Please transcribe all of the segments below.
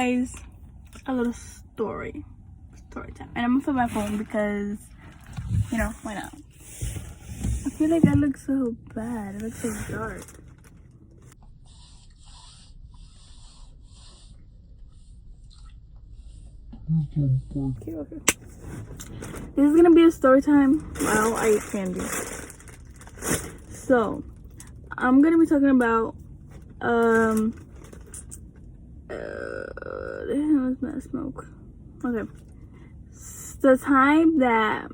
guys a little story time, and I'm gonna put my phone because, you know, why not? I feel like I look so bad. It looks so dark. Okay. This is gonna be a story time while I eat candy. So I'm gonna be talking about the hell is that smoke? Okay. The time that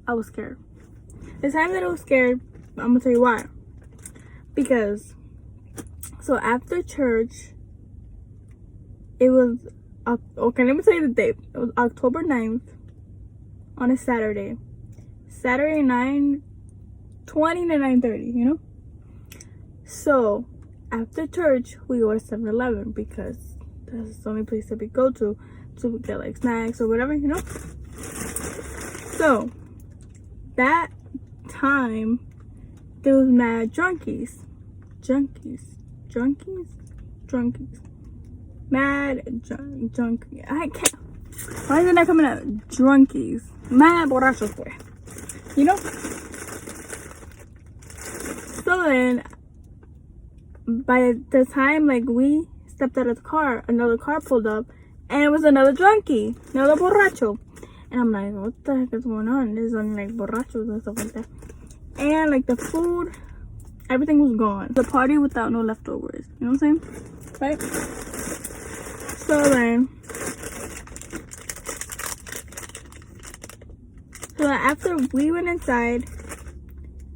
I was scared. The time that I was scared, I'm gonna tell you why. Because so after church, it was okay, let me tell you the date. It was October 9th on a Saturday. Saturday 9:20 to 9:30, you know? So after church we go to 7-Eleven because that's the only place that we go to get like snacks or whatever, you know? So that time there was mad drunkies. Mad junkies. I can't. Why is it not coming out? Drunkies. Mad borrachos, boy. You know? So then, by the time like we stepped out of the car, another car pulled up, and it was another drunkie, another borracho. And I'm like, what the heck is going on? There's only like borrachos and stuff like that. And like the food, everything was gone. The party without no leftovers. You know what I'm saying? Right? So then, after we went inside,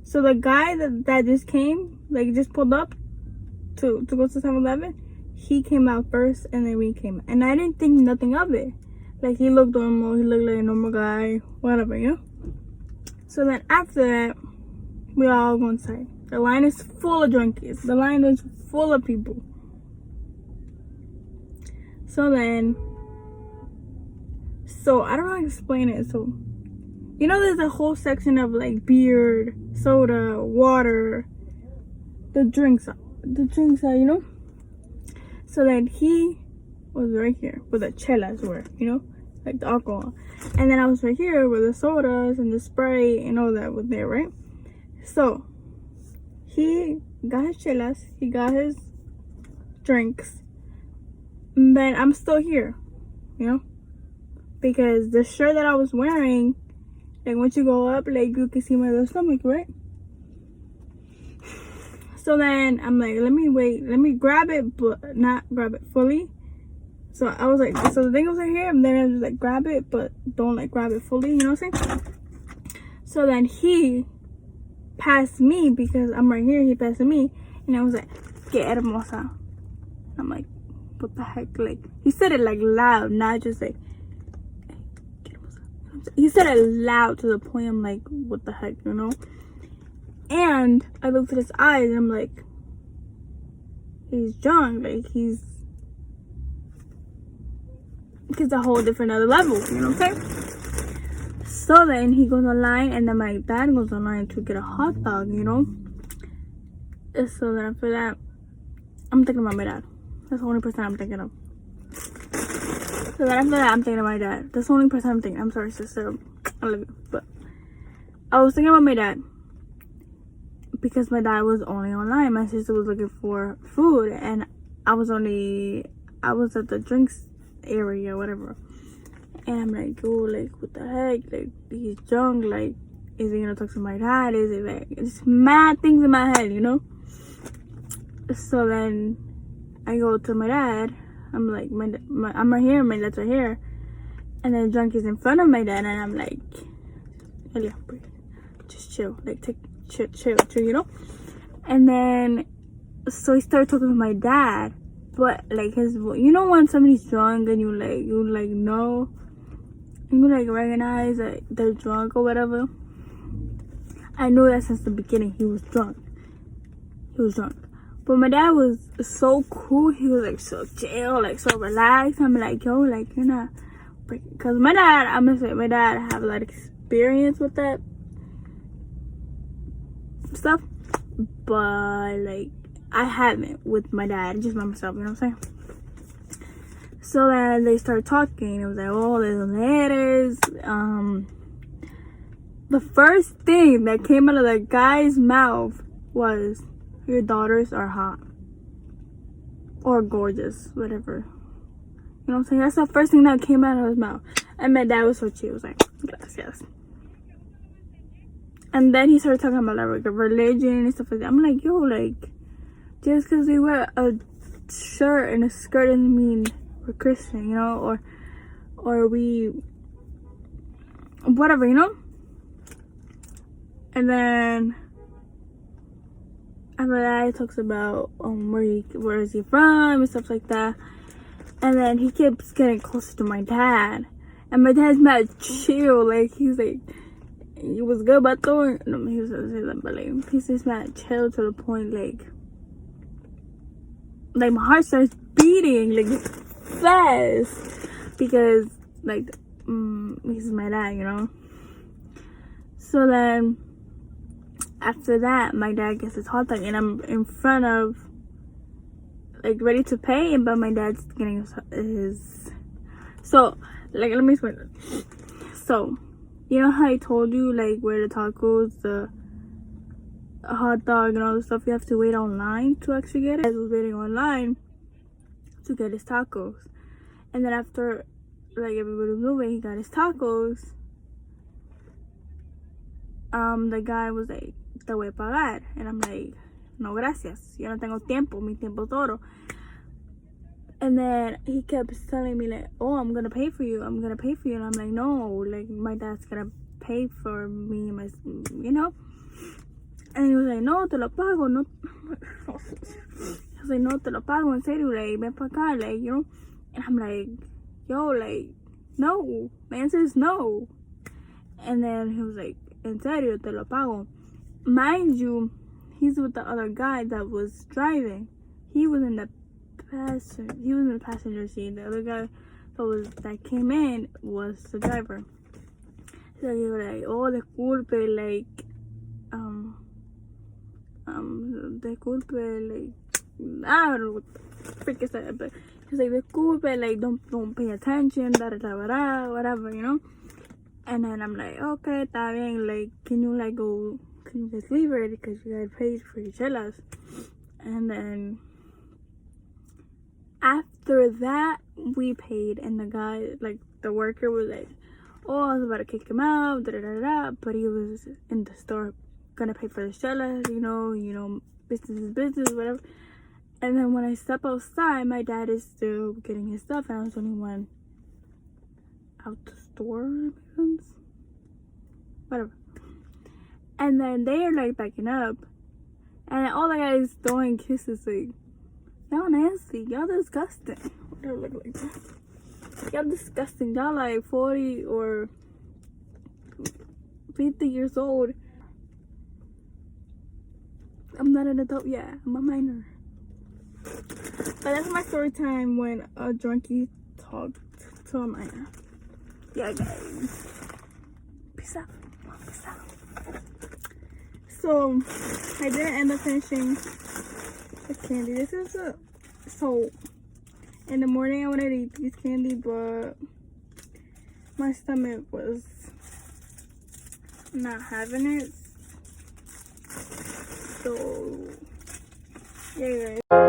so the guy that just came, like just pulled up to go to 7-Eleven, he came out first and then we came. And I didn't think nothing of it. Like he looked normal, he looked like a normal guy, whatever, you know? So then after that, we all go inside. The line is full of drunkies. The line is full of people. So then, I don't know how to explain it. So, you know, there's a whole section of like beer, soda, water, the drinks are, you know? So then he was right here where the chelas were, you know, like the alcohol. And then I was right here where the sodas and the Sprite and all that was there, right? So he got his chelas, he got his drinks. But I'm still here, you know, because the shirt that I was wearing, like once you go up, like you can see my little stomach, right? So then I'm like, let me grab it, but not grab it fully. So I was like, so the thing was right here, and then I was like, grab it, but don't like grab it fully, you know what I'm saying? So then he passed me because I'm right here, he passed me, and I was like, que hermosa. I'm like, what the heck? Like, he said it like loud, not just like, he said it loud to the point I'm like, what the heck, you know? And I looked at his eyes and I'm like, he's drunk, like he's a whole different other level, you know what I'm saying? So then he goes online, and then my dad goes online to get a hot dog, you know? So then after that, I'm thinking about my dad. That's the only person I'm thinking of. So then after that, I'm thinking of my dad. That's the only person I'm thinking. I'm sorry, sister. I love you. But I was thinking about my dad because my dad was only online. My sister was looking for food, and I was at the drinks area, whatever. And I'm like, oh, like, what the heck? Like, he's drunk. Like, is he gonna talk to my dad? Is it like, it's mad things in my head, you know? So then I go to my dad. I'm like, I'm right here, my dad's right here. And then drunk is in front of my dad, and I'm like, Elia, just chill. Like, chill, you know? And then, so he started talking to my dad. But, like, you know when somebody's drunk and you know, you, like, recognize that they're drunk or whatever? I knew that since the beginning. He was drunk. But my dad was so cool. He was like so chill, like so relaxed. I'm like, yo, like you're not, because my dad, I'm gonna say my dad have a lot of experience with that stuff, but like I haven't with my dad, just by myself. You know what I'm saying? So then they started talking. It was like, oh, there's letters. The first thing that came out of the guy's mouth was, your daughters are hot. Or gorgeous, whatever. You know what I'm saying? That's the first thing that came out of his mouth. And my dad was so chill. He was like, gracias. And then he started talking about like religion and stuff like that. I'm like, yo, like, just because we wear a shirt and a skirt doesn't mean we're Christian, you know? Or we, whatever, you know? And then after that, he talks about where is he from and stuff like that. And then he keeps getting closer to my dad, and my dad's mad chill. Like, he's like, it was good, but no, he was gonna say that, but like, he's just mad chill to the point like my heart starts beating like fast because like he's my dad, you know. So then after that, my dad gets his hot dog, and I'm in front of, like, ready to pay, but my dad's getting his. So, like, let me explain it. So, you know how I told you, like, where the tacos, the hot dog, and all the stuff, you have to wait online to actually get it? I was waiting online to get his tacos. And then after, like, everybody was moving, he got his tacos. The guy was like, te voy a pagar. And I'm like, no gracias, yo no tengo tiempo, mi tiempo es oro. And then he kept telling me like, oh, I'm gonna pay for you, and I'm like, no, like, my dad's gonna pay for me, you know. And he was like, no, te lo pago, no. I was like, no, te lo pago, en serio, like, ven pa acá, like, you know. And I'm like, yo, like, no, the answer is no. And then he was like, en serio, te lo pago. Mind you, he's with the other guy that was driving. He was in the passenger seat. The other guy that came in was the driver. So he was like, oh, disculpe, like, disculpe, like, I don't know what the frick is that, but he's like, disculpe, like, don't pay attention, whatever, you know. And then I'm like, okay, está bien, like, can you just leave already, because you guys paid for your chelas. And then after that, we paid, and the guy, like, the worker was like, oh, I was about to kick him out, but he was in the store gonna pay for the chelas, you know, business is business, whatever. And then when I step outside, my dad is still getting his stuff, and I was the only one out the store, whatever. And then they are like backing up, and all the guys throwing kisses, like, y'all nasty, y'all disgusting. Whatever, look like that. Y'all disgusting. Y'all like 40 or 50 years old. I'm not an adult yet. I'm a minor. But that's my story time when a drunkie talked to a minor. Yeah, guys. Peace out. Peace out. So, I didn't end up finishing the candy. This is so, in the morning I wanted to eat these candy, but my stomach was not having it. So, yeah, guys.